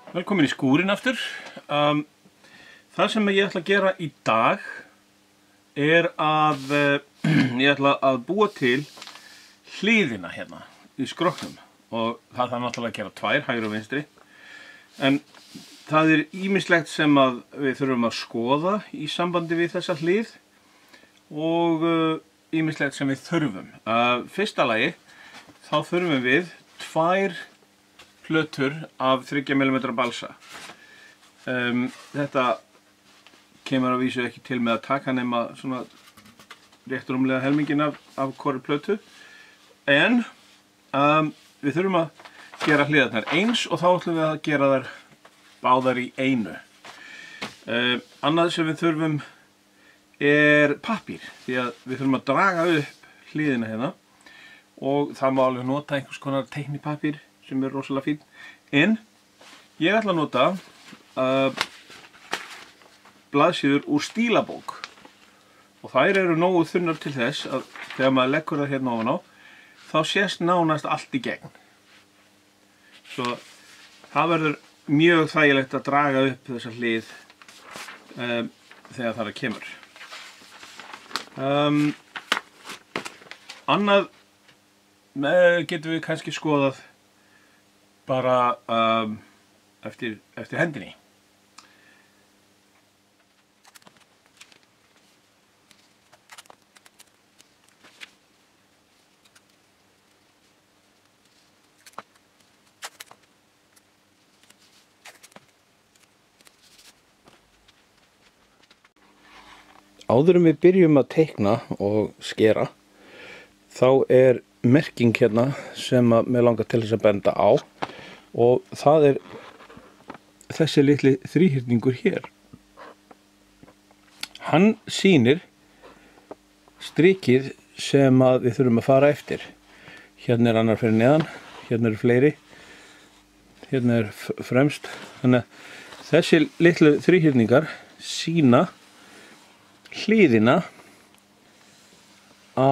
Velkomin í skúrin aftur. Það sem ég ætla að gera í dag er að ég ætla að búa til hliðina hérna í skrokknum og það þarf náttúrulega að gera tvær, hægri og vinstri. En það er ýmislegt sem að við þurfum að skoða í sambandi við þessa hlið og ýmislegt sem við þurfum. Fyrsta lagi þá þurfum við tvær plötur af 30 mm balsa. Þetta kemur að vísu ekki til með að taka nema svona rétt rúmlega helmingin af hvorri plötu. En við þurfum að gera hliðarnar eins og þá ætlum við að gera þær báðar í einu. Annað sem við þurfum er pappír, því að við þurfum að draga upp hliðina hérna og það má alveg nota einhvers konar teiknipappír sem er rosalega fín. En ég ætla að nota blaðsíður úr stílabók og þær eru nógu þunnar til þess að þegar maður leggur það hérna ofan á þá sést nánast allt í gegn. Svo það verður mjög þægilegt að draga upp þessa hlið þegar það kemur. Annað getum við kannski skoðað bara eftir hendinni. Áður en við byrjum að teikna og skera, þá er merking hérna sem að mig langar til þess að benda á og það er þessi litli þríhyrningur hér. Hann sýnir strikið sem að við þurfum að fara eftir. Hérna er annar fyrir neðan, hérna eru fleiri, hérna er fremst. Þannig að þessi litlu þríhyrningar sýna hliðina á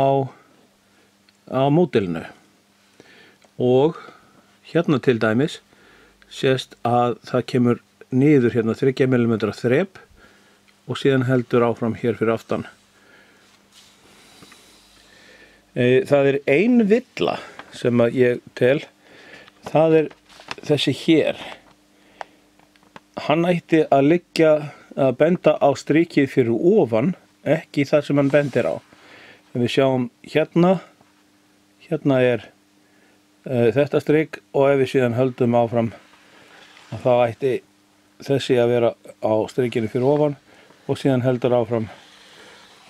módelinu og hérna til dæmis sést að það kemur niður hérna 30 mm þrep og síðan heldur áfram hér fyrir aftan. Það er ein villa sem að ég tel, það er þessi hér. Hann ætti að liggja að benda á strikið fyrir ofan, ekki það sem hann bendir á. En við sjáum hérna er þetta strik og ef við síðan höldum áfram þá ætti þessi að vera á strikinu fyrir ofan og síðan heldur áfram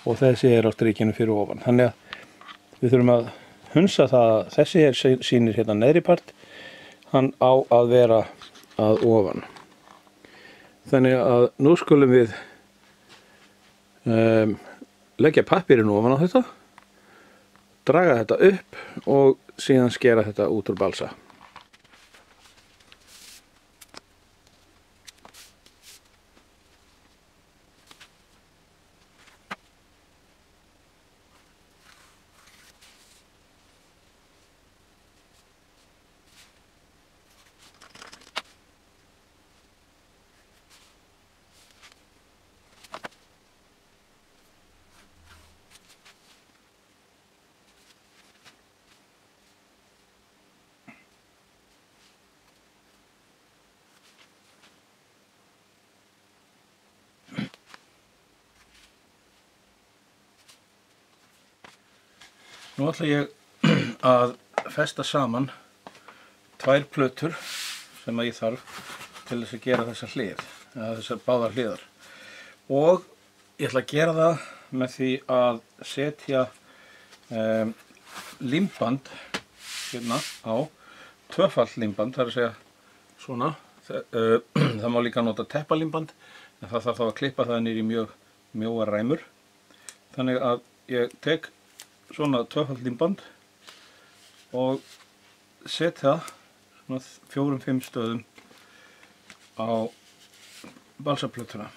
og þessi er á strikinu fyrir ofan. Þannig að við þurfum að hunsa það að þessi sýnir hérna neðri part, hann á að vera að ofan. Þannig að nú skulum við leggja pappírinn ofan á þetta, draga þetta upp og síðan skera þetta út úr balsa. Nú ætla ég að festa saman tvær plötur sem að ég þarf til þess að gera þessa hlið, eða þessar báðar hliðar. Og ég ætla að gera það með því að setja límband hérna á, tvöfalt límband, það er að segja svona. Það má líka nota teppalímband, en það þarf þá að klippa það niður í mjög mjóar ræmur. Þannig að ég tek svona tvöfalt límband og set það svona 4-5 stöðum á balsaplötuna.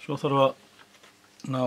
Svo þarf að ná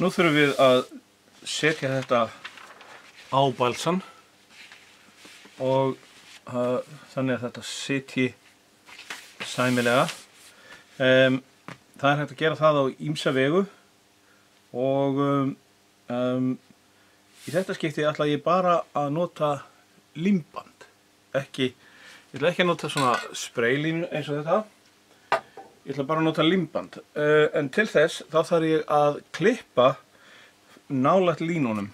Nú þurfum við að setja þetta á balsan og þannig að þetta sitji sæmilega. Það er hægt að gera það á ýmsa vegu og í þetta skipti ætla ég bara að nota límband. Ég ætla ekki að nota svona spraylínu eins og þetta. Ég ætla bara að nota límband, en til þess þá þarf ég að klippa nálægt línunum.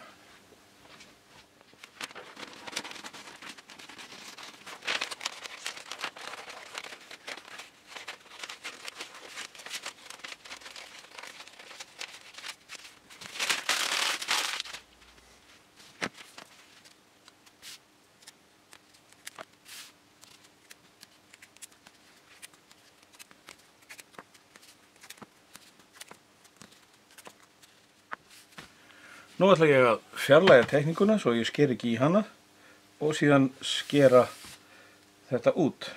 Nú ætla ég að fjarlægja teikninguna svo ég sker ekki í hana og síðan skera þetta út.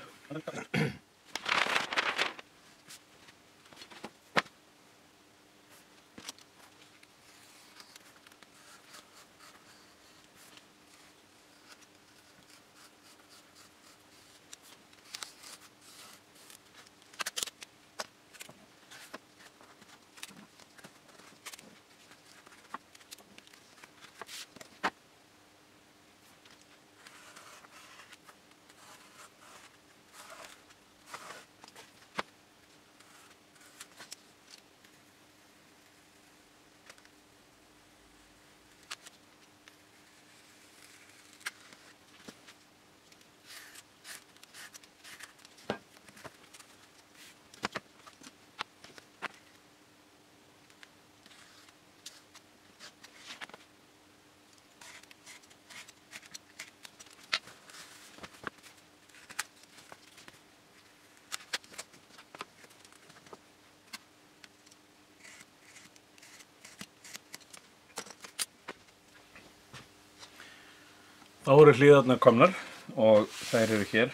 Þá eru hlíðarnar komnar og þær eru hér,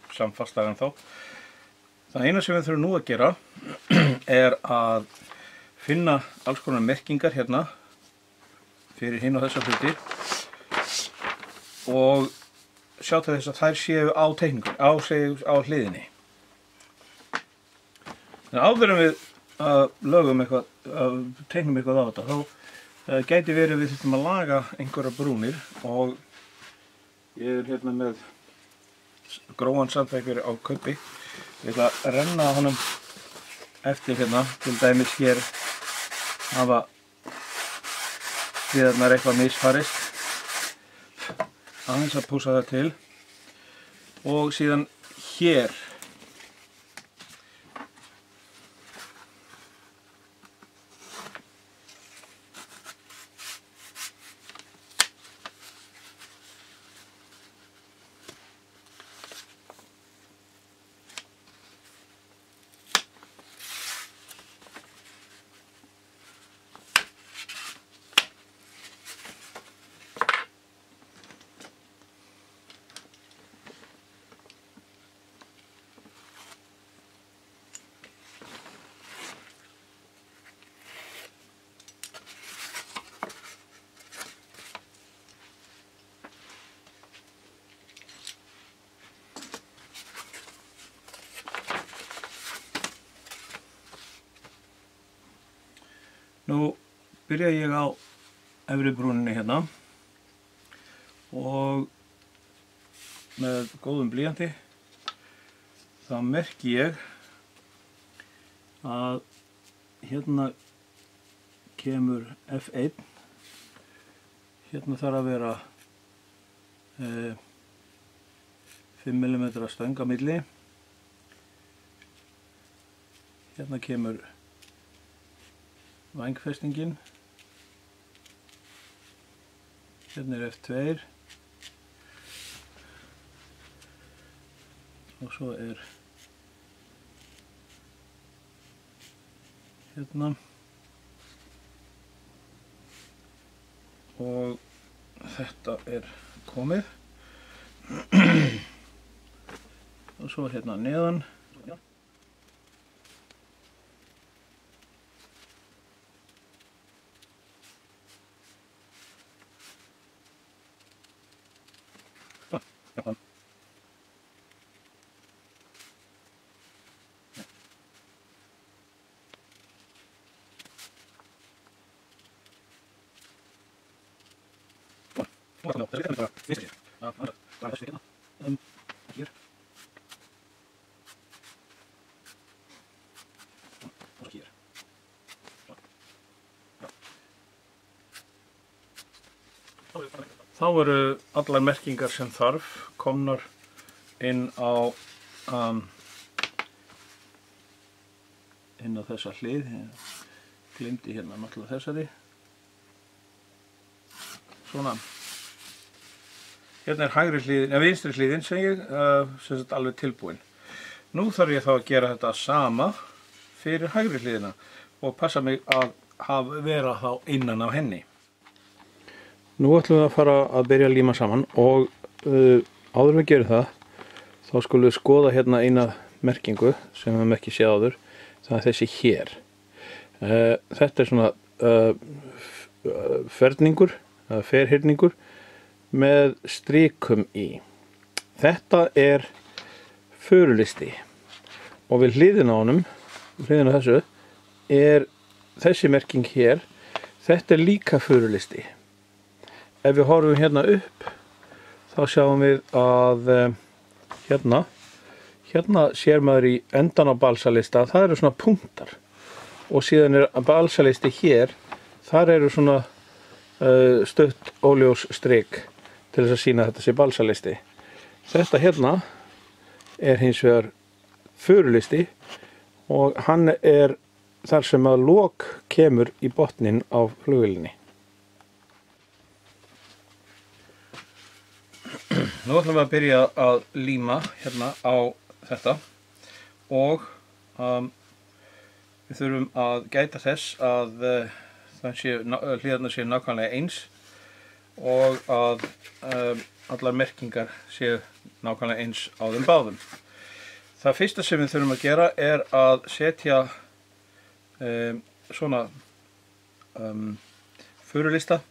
samfastar ennþá. Það eina sem við þurfum nú að gera er að finna alls konar merkingar hérna fyrir hinn og þessa hluti og sjá til þess að þær séu á teikningunni, á hliðinni. En áður en við lögum eitthvað, teiknum eitthvað á þetta, þá gæti verið við þurfum að laga einhverjar brúnir og ég er hérna með gróan sandveggur á kaupi. Ég ætla að renna honum eftir hérna, til dæmis hér hafa hliðarnar eitthvað misfarist. Aðeins að pússa það til og síðan hér. Nú byrja ég á efri brúninni hérna og með góðum blýanti þá merki ég að hérna kemur F1, hérna þarf að vera 5 mm stöng á milli, hérna kemur vængfestingin, hérna er F2 og svo er hérna og þetta er komið og svo hérna neðan þá eru allar merkingar sem þarf komnar inn á þessa hlið. Ég gleymdi hérna náttúrulega þessari. Svona. Hérna er hægri hliðin, vinstri hliðin sem ég sem sagt alveg tilbúin. Nú þarf ég þá að gera þetta sama fyrir hægri hliðina og passa mig að vera þá innan af henni. Nú ætlum við að fara að byrja að líma saman og áður við gerum það, þá skulum við skoða hérna eina merkingu sem við höfum ekki séð áður, það er þessi hér. Þetta er svona ferningur, ferhyrningur með strikum í. Þetta er förulisti og við hliðina á honum, hliðina á þessu, er þessi merking hér, þetta er líka förulisti. Ef við horfum hérna upp, þá sjáum við að hérna sér maður í endan á balsalista, það eru svona punktar. Og síðan er balsalisti hér, þar eru svona stutt óljós strik til þess að sýna að þetta sé balsalisti. Þetta hérna er hins vegar förulisti og hann er þar sem að lok kemur í botninn á flugvélinni. Nú ætlum við að byrja að líma hérna á þetta og við þurfum að gæta þess að hliðarnar séu nákvæmlega eins og að allar merkingar séu nákvæmlega eins á þeim báðum. Það fyrsta sem við þurfum að gera er að setja svona förulista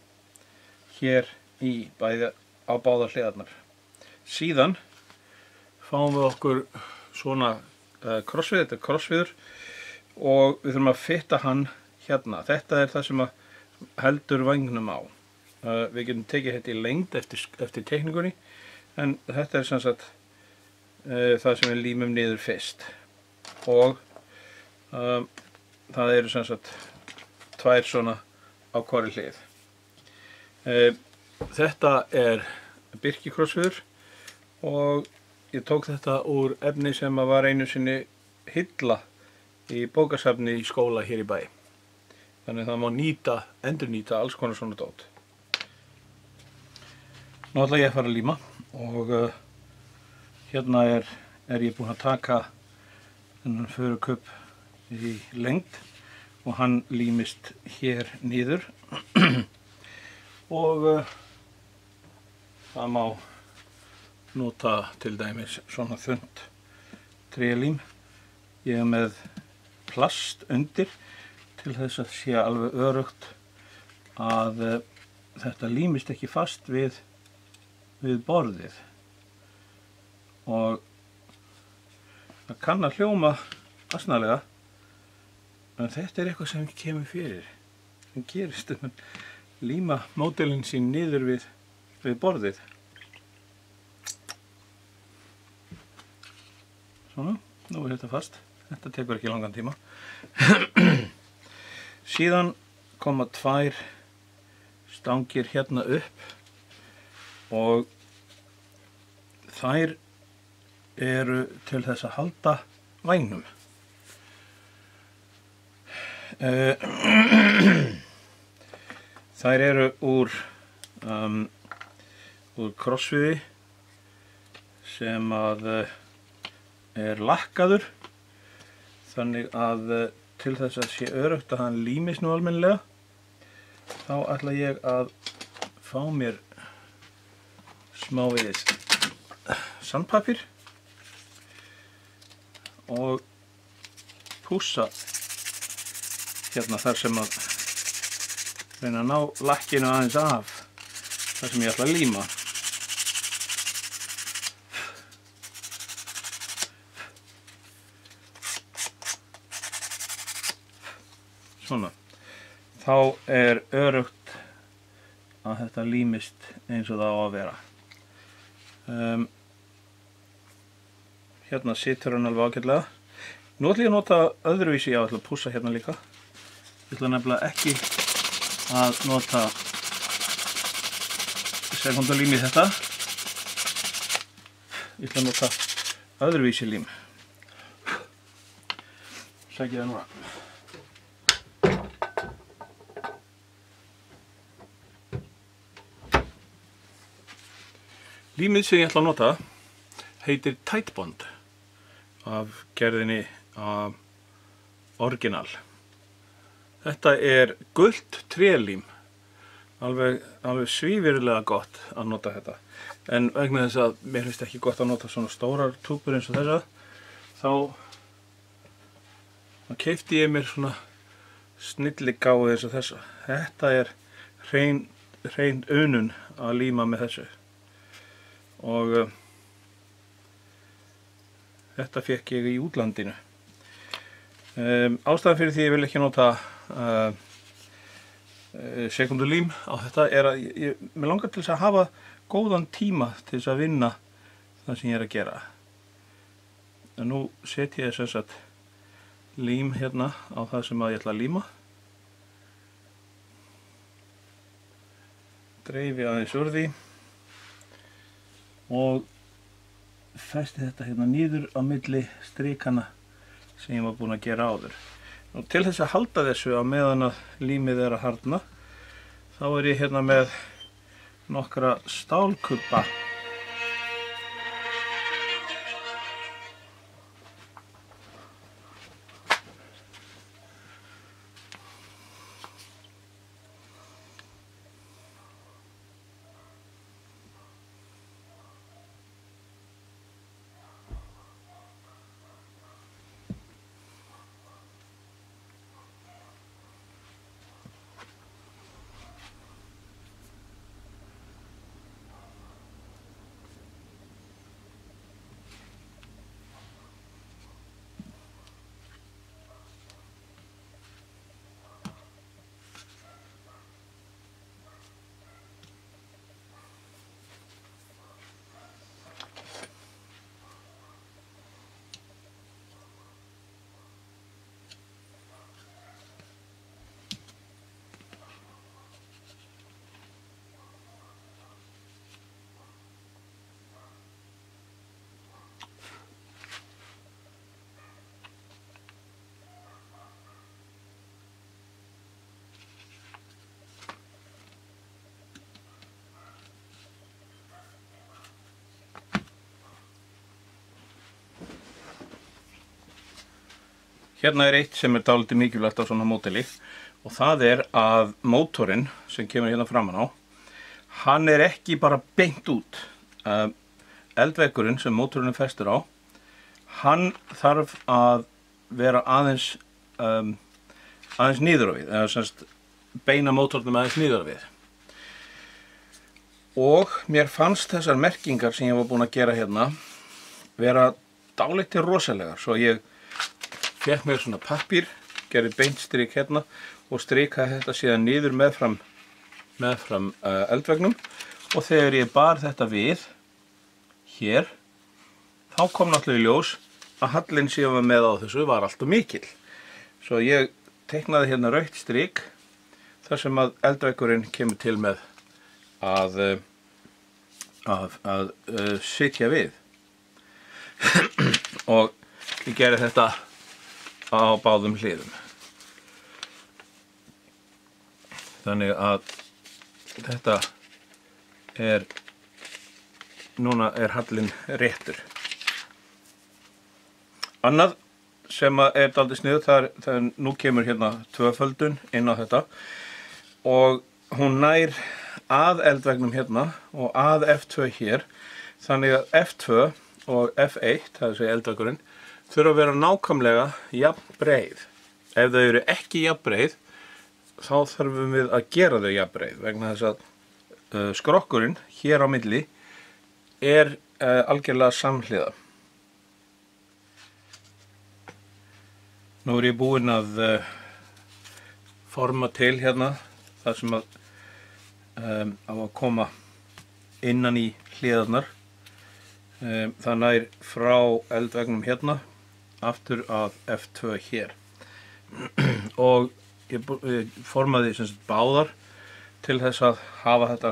hér í á báðar hliðarnar. Síðan fáum við okkur svona krossvið, þetta er krossviður og við þurfum að fitta hann hérna. Þetta er það sem heldur vængnum á. Við getum tekið þetta í lengd eftir teikningunni en þetta er sem sagt það sem við límum niður fyrst og það eru sem sagt tvær svona á hvori hlið. Þetta er birkikrossviður og ég tók þetta úr efni sem var einu sinni hilla í bókasafni í skóla hér í bæ. Þannig að það má endurnýta alls konar svona dót. Nú ætla ég að fara að líma og hérna er ég búinn að taka þennan förukubb í lengd og hann límist hér niður og það má nota til dæmis svona þunnt trélím. Ég er með plast undir til þess að sé alveg öruggt að þetta límist ekki fast við borðið. Og það kann að hljóma asnalega, en þetta er eitthvað sem kemur fyrir. Sem gerist um að líma módelin sín niður við borðið. Svona. nú er þetta fast, þetta tekur ekki langan tíma. Síðan koma 2 stangir hérna upp og þær eru til þess að halda vængnum. Þær eru úr krossviði sem að er lakkaður þannig að til þess að sé öruggt að hann límist nú almennilega þá ætla ég að fá mér smávegis sandpapír og pússa hérna þar sem að reyna að ná lakkinu aðeins af þar sem ég ætla að líma. Svona. Þá er öruggt að þetta límist eins og það á að vera. Hérna situr hann alveg ágætlega. Nú ætla ég að nota öðruvísi, ég ætla að pússa hérna líka. Ég ætla nefnilega ekki að nota sekundalím í þetta. Ég ætla að nota öðruvísi lím. Sækja það núna. Límið sem ég ætla að nota heitir Titebond af gerðinni Original. Þetta er gult trélím, alveg svívirðilega gott að nota þetta. En vegna þess að mér finnst ekki gott að nota svona stórar túpur eins og þessa, þá keypti ég mér svona snilligáfu eins og þessa. Þetta er hrein unun að líma með þessu. Og þetta fekk ég í útlandinu. Ástæðan fyrir því ég vil ekki nota sekundulím á þetta er að mér langar til þess að hafa góðan tíma til þess að vinna það sem ég er að gera. En nú set ég þess að lím hérna á það sem að ég ætla að líma. Dreifi aðeins úr því. Og festi þetta hérna niður á milli strikana sem ég var búinn að gera áður. Og til þess að halda þessu á meðan að límið er að harðna, þá er ég hérna með nokkra stálkubba. Hérna er eitt sem er dálítið mikilvægt á svona módeli og það er að mótorinn sem kemur hérna framan á, hann er ekki bara beint út. Eldveggurinn sem mótorinn er festur á, hann þarf að vera aðeins niður á við, eða semst beina mótornum aðeins niður á við. Og mér fannst þessar merkingar sem ég var búinn að gera hérna vera dálítið rosalegar, svo ég fekk mér svona pappír, gerði beint strik hérna og strikaði þetta síðan niður meðfram eldvegnum og þegar ég bar þetta við hér þá kom náttúrulega í ljós að hallinn sem ég var með á þessu var alltof mikill. Svo ég teiknaði hérna rautt strik þar sem að eldveggurinn kemur til með að sitja við. Og ég gerði þetta á báðum hliðum. Þannig að þetta núna er hallinn réttur. Annað sem er dálítið sniðugt, það nú kemur hérna tvöföldun inn á þetta og hún nær að eldveggnum hérna og að F2 hér, þannig að F2 og F1, það er að segja eldveggurinn, þurfa að vera nákvæmlega jafn breið. Ef þau eru ekki jafn breið, þá þurfum við að gera þau jafn breið, vegna þess að skrokkurinn hér á milli er algjörlega samhliða. Nú er ég búinn að forma til hérna það sem á að koma innan í hliðarnar. Það nær frá eldveggnum hérna aftur að F2 hér. Og ég formaði sem sagt báðar til þess að hafa þetta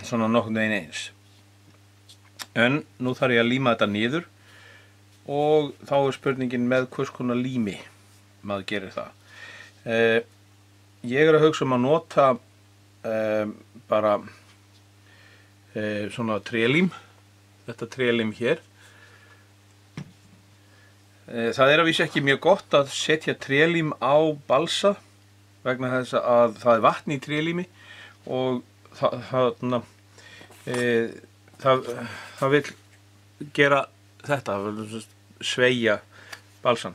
svona nokkurn veginn eins. En nú þarf ég að líma þetta niður og þá er spurningin með hvers konar lími maður gerir það. Ég er að hugsa að nota bara svona trélím, þetta trélím hér. Það er að vísu ekki mjög gott að setja trélím á balsa vegna þess að það er vatn í trélími og það vill gera þetta, sveigja balsan.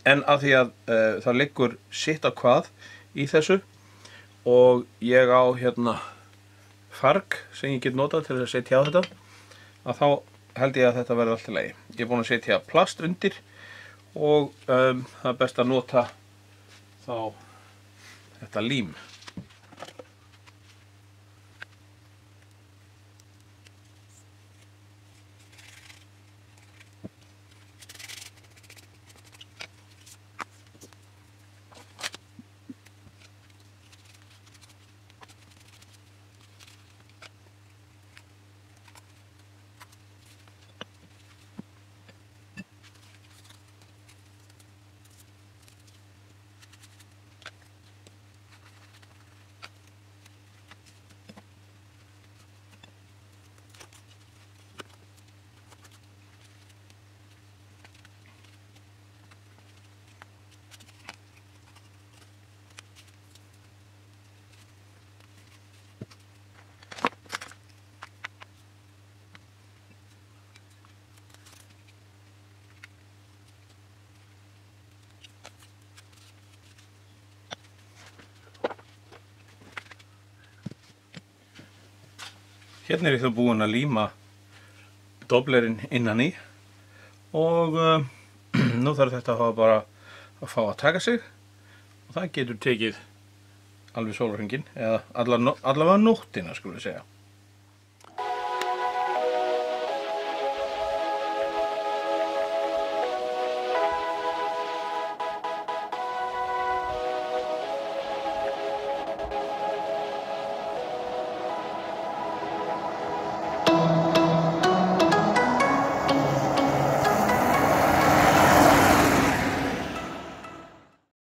En af því að það liggur sitt á hvað í þessu og ég á hérna farg sem ég get notað til að setja á þetta, að þá held ég að þetta verði allt í lagi. Ég er búinn að setja plast undir og það er best að nota þá þetta lím. Hérna er ég þá búinn að líma doblerinn innan í og nú þarf þetta bara að fá að taka sig og það getur tekið alveg sólarhringinn eða allavega nóttina, skulum við segja.